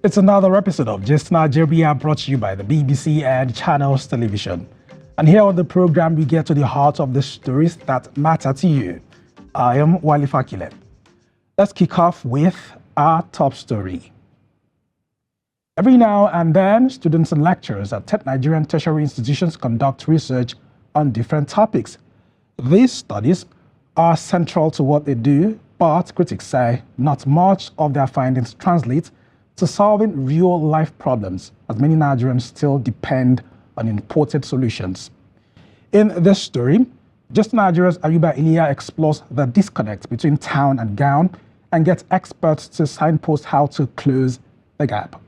It's another episode of Just Nigeria brought to you by the BBC and Channels Television. And here on the program, we get to the heart of the stories that matter to you. I am Wale Fakile. Let's kick off with our top story. Every now and then, students and lecturers at Nigerian tertiary institutions conduct research on different topics. These studies are central to what they do, but critics say not much of their findings translate to solving real-life problems, as many Nigerians still depend on imported solutions. In this story, Just Nigeria's Ayuba Iliya explores the disconnect between town and gown and gets experts to signpost how to close the gap.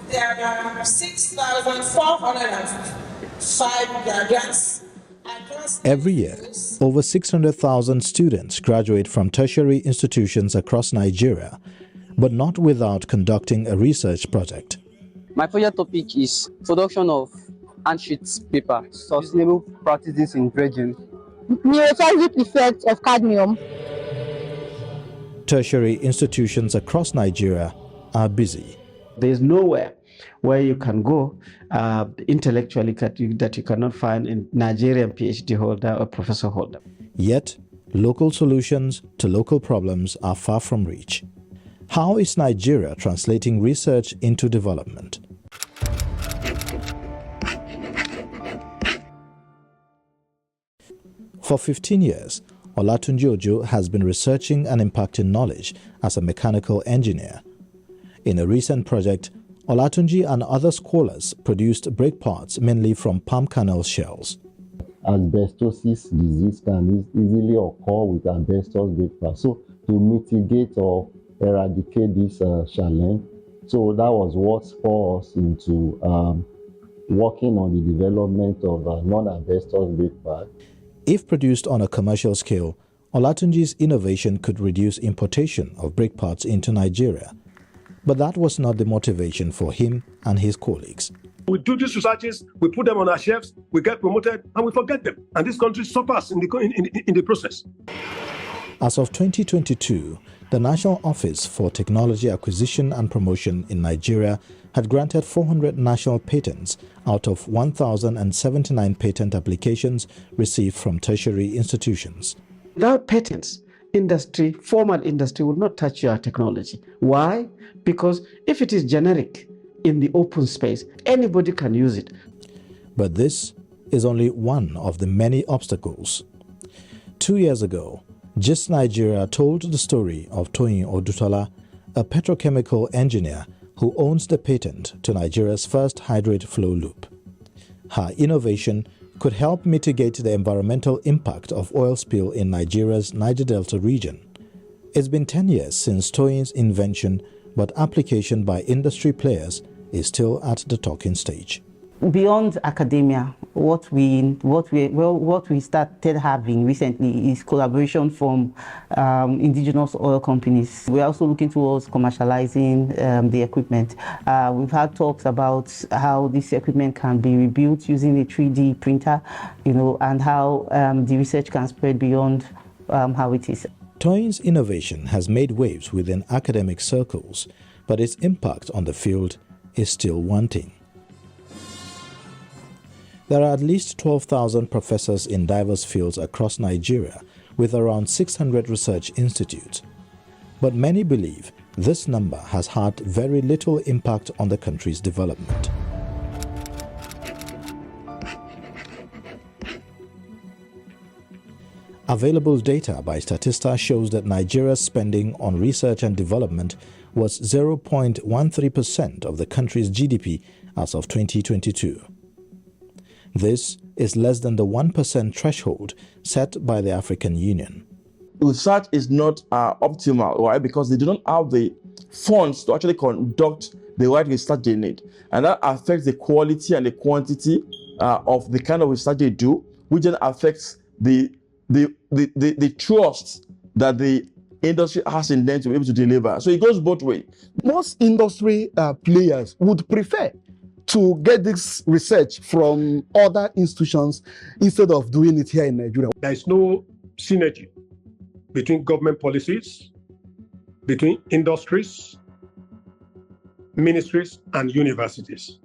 There are 6,405 graduates. Every year, over 600,000 students graduate from tertiary institutions across Nigeria, but not without conducting a research project. My project topic is production of handsheet paper, sustainable practices in dredging, neurotoxic effects of cadmium. Tertiary institutions across Nigeria are busy. There is nowhere where you can go intellectually that you cannot find a Nigerian PhD holder or professor holder. Yet, local solutions to local problems are far from reach. How is Nigeria translating research into development? For 15 years, Olatunji Ojo has been researching and impacting knowledge as a mechanical engineer. In a recent project, Olatunji and other scholars produced brake parts mainly from palm kernel shells. Asbestosis disease can easily occur with asbestos brake parts. So to mitigate or eradicate this challenge, so that was what spurred us into working on the development of non-asbestos brake parts. If produced on a commercial scale, Olatunji's innovation could reduce importation of brake parts into Nigeria. But that was not the motivation for him and his colleagues. We do these researches, we put them on our shelves, we get promoted, and we forget them. And this country suffers in the process. As of 2022, the National Office for Technology Acquisition and Promotion in Nigeria had granted 400 national patents out of 1,079 patent applications received from tertiary institutions. Without patents, formal industry will not touch your technology. Why? Because if it is generic in the open space, anybody can use it. But this is only one of the many obstacles. 2 years ago, Just Nigeria told the story of Toyin Odutola, a petrochemical engineer who owns the patent to Nigeria's first hydrate flow loop. Her innovation could help mitigate the environmental impact of oil spill in Nigeria's Niger Delta region. It's been 10 years since Toyin's invention, but application by industry players is still at the talking stage. Beyond academia, what we started having recently is collaboration from indigenous oil companies. We're also looking towards commercializing the equipment. We've had talks about how this equipment can be rebuilt using a 3D printer, and how the research can spread beyond how it is. Toyin's innovation has made waves within academic circles, but its impact on the field is still wanting. There are at least 12,000 professors in diverse fields across Nigeria, with around 600 research institutes. But many believe this number has had very little impact on the country's development. Available data by Statista shows that Nigeria's spending on research and development was 0.13% of the country's GDP as of 2022. This is less than the 1% threshold set by the African Union. Research is not optimal, right? Because they do not have the funds to actually conduct the right research they need. And that affects the quality and the quantity of the kind of research they do, which then affects the trust that the industry has in them to be able to deliver. So it goes both ways. Most industry players would prefer to get this research from other institutions instead of doing it here in Nigeria. There is no synergy between government policies, between industries, ministries, and universities.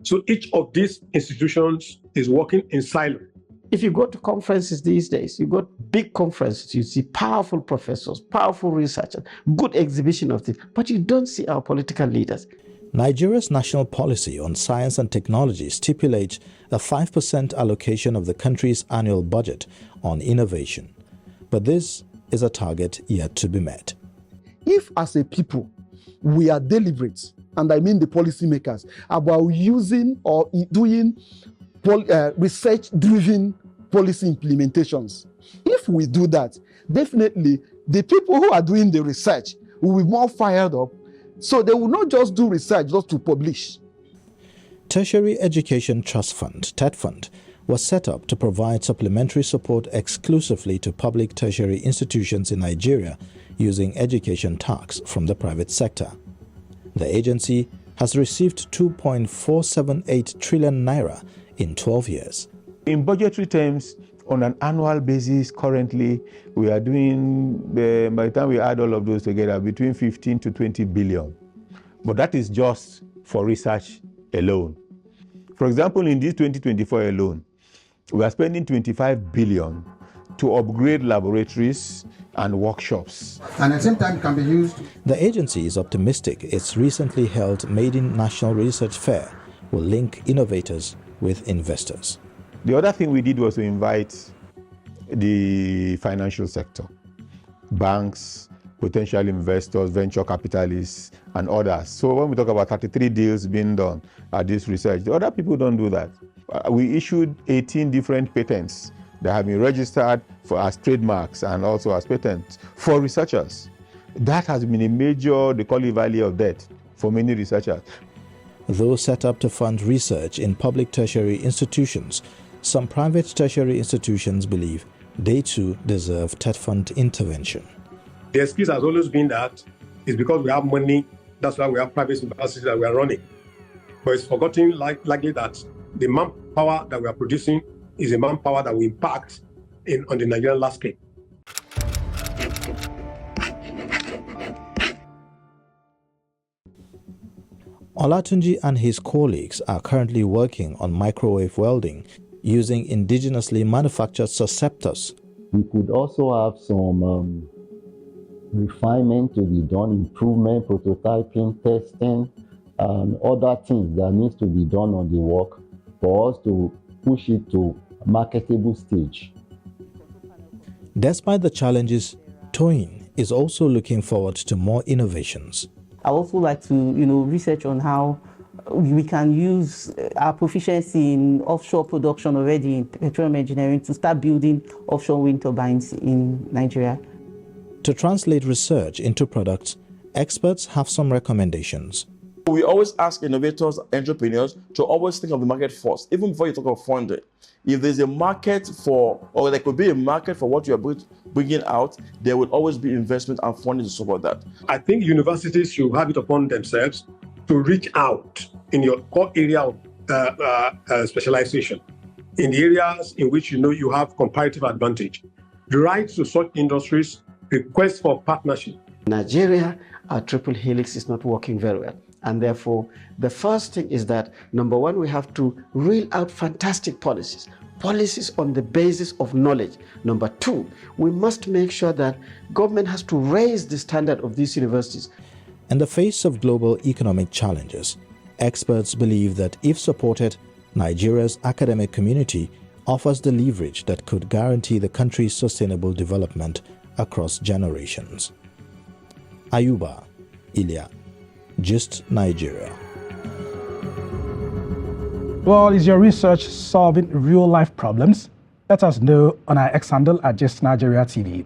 So each of these institutions is working in silo. If you go to conferences these days, you go to big conferences, you see powerful professors, powerful researchers, good exhibition of things, but you don't see our political leaders. Nigeria's national policy on science and technology stipulates a 5% allocation of the country's annual budget on innovation. But this is a target yet to be met. If as a people, we are deliberate, and I mean the policymakers, about using or doing research-driven policy implementations, if we do that, definitely the people who are doing the research will be more fired up. So they will not just do research just to publish. Tertiary Education Trust Fund, TETFund, was set up to provide supplementary support exclusively to public tertiary institutions in Nigeria using education tax from the private sector. The agency has received 2.478 trillion naira in 12 years. In budgetary terms, on an annual basis, currently, we are doing, by the time we add all of those together, between 15 to 20 billion. But that is just for research alone. For example, in this 2024 alone, we are spending 25 billion to upgrade laboratories and workshops. And at the same time, it can be used. The agency is optimistic its recently held Maiden National Research Fair will link innovators with investors. The other thing we did was to invite the financial sector, banks, potential investors, venture capitalists, and others. So when we talk about 33 deals being done at this research, the other people don't do that. We issued 18 different patents that have been registered as trademarks and also as patents for researchers. That has been a major, they call it valley of death for many researchers. Though set up to fund research in public tertiary institutions, some private tertiary institutions believe they too deserve TETFund intervention. The excuse has always been that it's because we have money, that's why we have private universities that we are running. But it's forgotten likely that the manpower that we are producing is a manpower that we impact on the Nigerian landscape. Olatunji and his colleagues are currently working on microwave welding using indigenously manufactured susceptors. We could also have some refinement to be done, improvement, prototyping, testing, and other things that needs to be done on the work for us to push it to a marketable stage. Despite the challenges, TOIN is also looking forward to more innovations. I also like to, research on how we can use our proficiency in offshore production already in petroleum engineering to start building offshore wind turbines in Nigeria. To translate research into products, experts have some recommendations. We always ask innovators, entrepreneurs to always think of the market first, even before you talk of funding. If there's a market for, or there could be a market for what you're bringing out, there will always be investment and funding to support that. I think universities should have it upon themselves to reach out in your core area of specialization, in the areas in which you have comparative advantage. Write to such industries, request for partnership. Nigeria, our triple helix is not working very well. And therefore, the first thing is that, number one, we have to reel out fantastic policies on the basis of knowledge. Number two, we must make sure that government has to raise the standard of these universities. In the face of global economic challenges, experts believe that if supported, Nigeria's academic community offers the leverage that could guarantee the country's sustainable development across generations. Ayuba, Iliya, Gist Nigeria. Well, is your research solving real-life problems? Let us know on our X handle at Gist Nigeria TV.